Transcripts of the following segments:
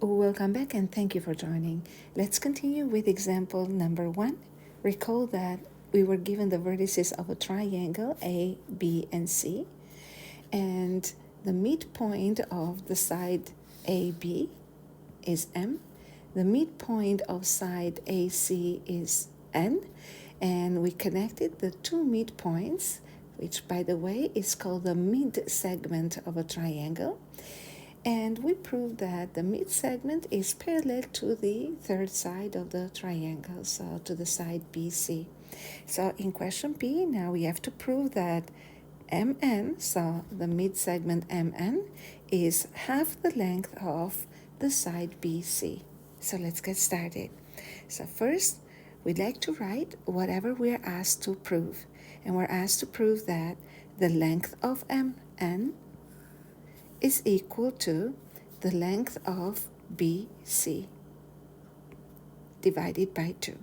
Welcome back and thank you for joining. Let's continue with example number 1. Recall that we were given the vertices of a triangle A, B, and C, and the midpoint of the side AB is M. The midpoint of side AC is N, and we connected the two midpoints, which by the way is called the mid-segment of a triangle. And we proved that the mid-segment is parallel to the third side of the triangle, so to the side BC. So in question B, now we have to prove that MN, so the mid-segment MN, is half the length of the side BC. So let's get started. So first, we'd like to write whatever we're asked to prove. And we're asked to prove that the length of MN is equal to the length of BC divided by 2.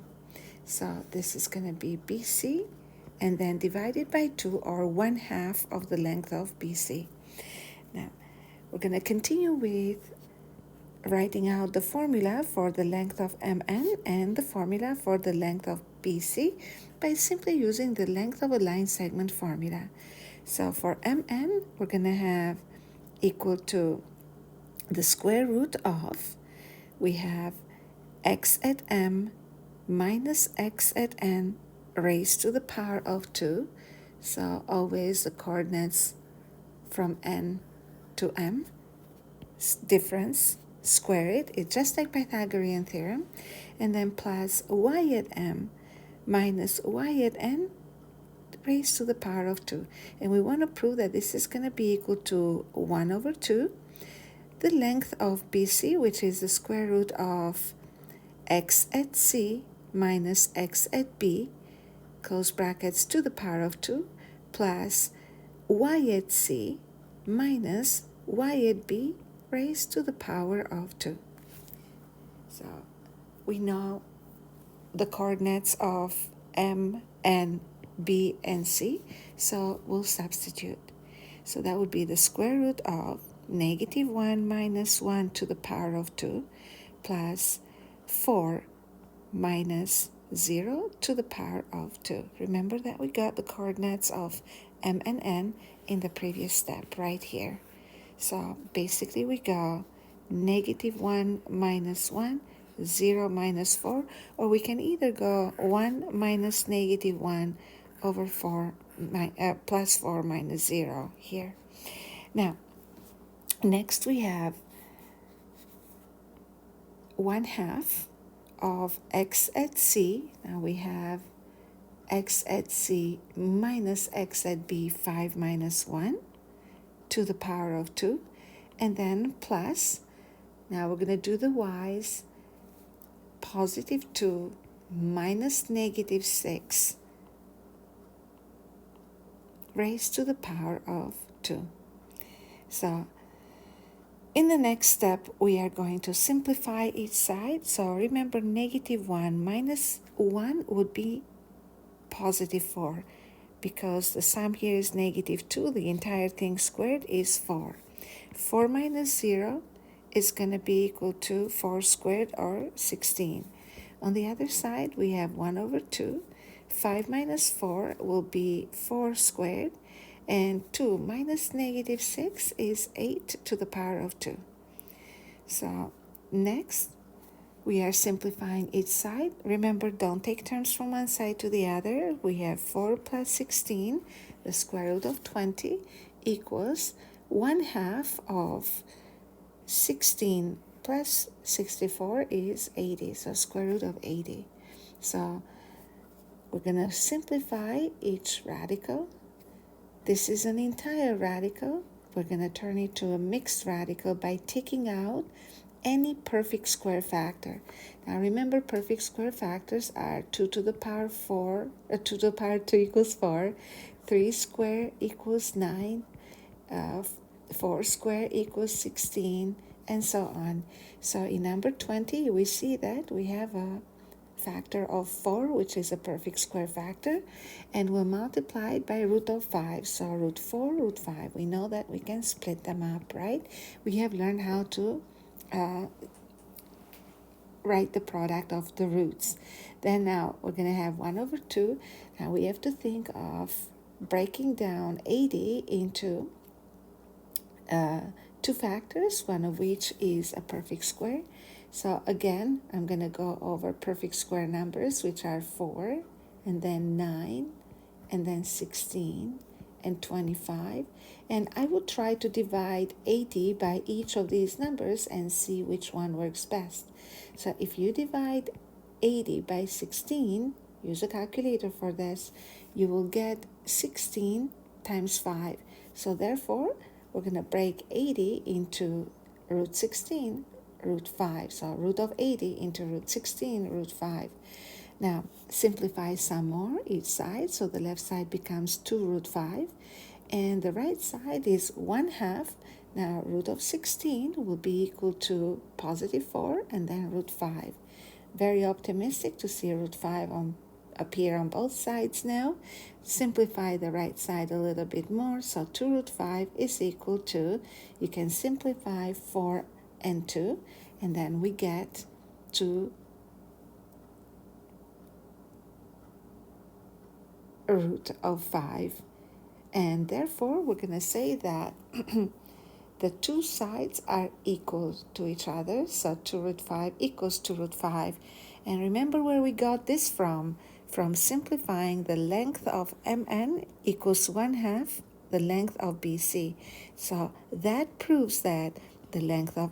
So this is going to be BC and then divided by 2, or 1/2 of the length of BC. Now, we're going to continue with writing out the formula for the length of MN and the formula for the length of BC by simply using the length of a line segment formula. So for MN, we're going to have equal to the square root of, we have x at m minus x at n raised to the power of 2. So always the coordinates from n to m, difference, square it. It's just like Pythagorean theorem. And then plus y at m minus y at n raised to the power of 2. And we want to prove that this is going to be equal to 1/2. The length of BC, which is the square root of x at C minus x at B, close brackets, to the power of 2, plus y at C minus y at B raised to the power of 2. So we know the coordinates of M and B and C, so we'll substitute. So that would be the square root of -1 minus 1 to the power of 2 plus 4 minus 0 to the power of 2. Remember that we got the coordinates of M and N in the previous step right here. So basically we go -1 minus 1, 0 minus 4, or we can either go 1 minus -1 over 4 plus 4 minus 0 here. Now, next we have 1/2 of x at C. Now we have x at C minus x at B, 5 minus 1 to the power of 2. And then plus, now we're going to do the y's, +2 minus -6 raised to the power of 2. So in the next step, we are going to simplify each side. So remember, -1 minus 1 would be +4, because the sum here is -2. The entire thing squared is 4. 4 minus 0 is going to be equal to 4 squared, or 16. On the other side, we have 1/2. 5 minus 4 will be 4 squared, and 2 minus -6 is 8 to the power of 2. So next, we are simplifying each side. Remember, don't take terms from one side to the other. We have 4 plus 16, the square root of 20, equals 1/2 of 16 plus 64 is 80, so square root of 80. So we're going to simplify each radical. This is an entire radical. We're going to turn it to a mixed radical by taking out any perfect square factor. Now remember, perfect square factors are 2 to the power 4, 2 to the power 2 equals 4, 3 squared equals 9, 4 squared equals 16, and so on. So in number 20, we see that we have a factor of 4, which is a perfect square factor, and we'll multiply it by root of 5. So root 4, root 5. We know that we can split them up, right? We have learned how to write the product of the roots. Then now we're going to have 1 over 2. Now we have to think of breaking down 80 into two factors, one of which is a perfect square. So again, I'm going to go over perfect square numbers, which are 4, and then 9, and then 16, and 25. And I will try to divide 80 by each of these numbers and see which one works best. So if you divide 80 by 16, use a calculator for this, you will get 16 times 5. So therefore, we're going to break 80 into root 16, root 5. So root of 80 into root 16, root 5. Now, simplify some more each side. So the left side becomes 2 root 5. And the right side is 1/2. Now, root of 16 will be equal to positive 4 and then root 5. Very optimistic to see root 5 appear on both sides now. Simplify the right side a little bit more. So 2 root 5 is equal to, you can simplify 4 and 2, and then we get to a root of 5. And therefore, we're going to say that the two sides are equal to each other. So 2 root 5 equals 2 root 5. And remember where we got this from? From simplifying the length of MN equals 1/2 the length of BC. So that proves that the length of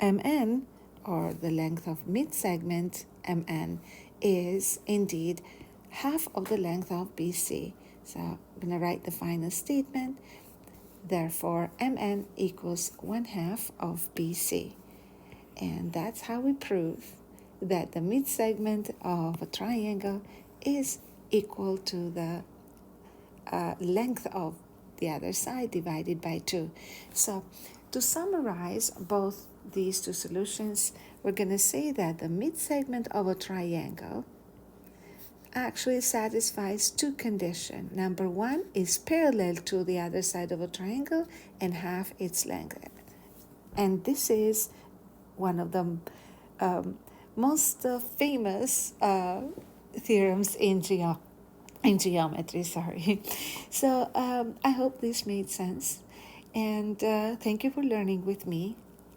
MN, or the length of midsegment MN, is indeed half of the length of BC. So I'm going to write the final statement. Therefore, MN equals 1/2 of BC. And that's how we prove that the midsegment of a triangle is equal to the length of the other side divided by 2. So to summarize both these two solutions, we're going to say that the midsegment of a triangle actually satisfies two conditions. Number 1 is parallel to the other side of a triangle and half its length. And this is one of the most famous theorems in geometry. So I hope this made sense. And thank you for learning with me.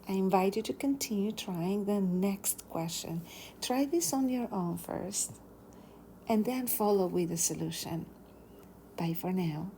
I invite you to continue trying the next question. Try this on your own first, and then follow with the solution. Bye for now.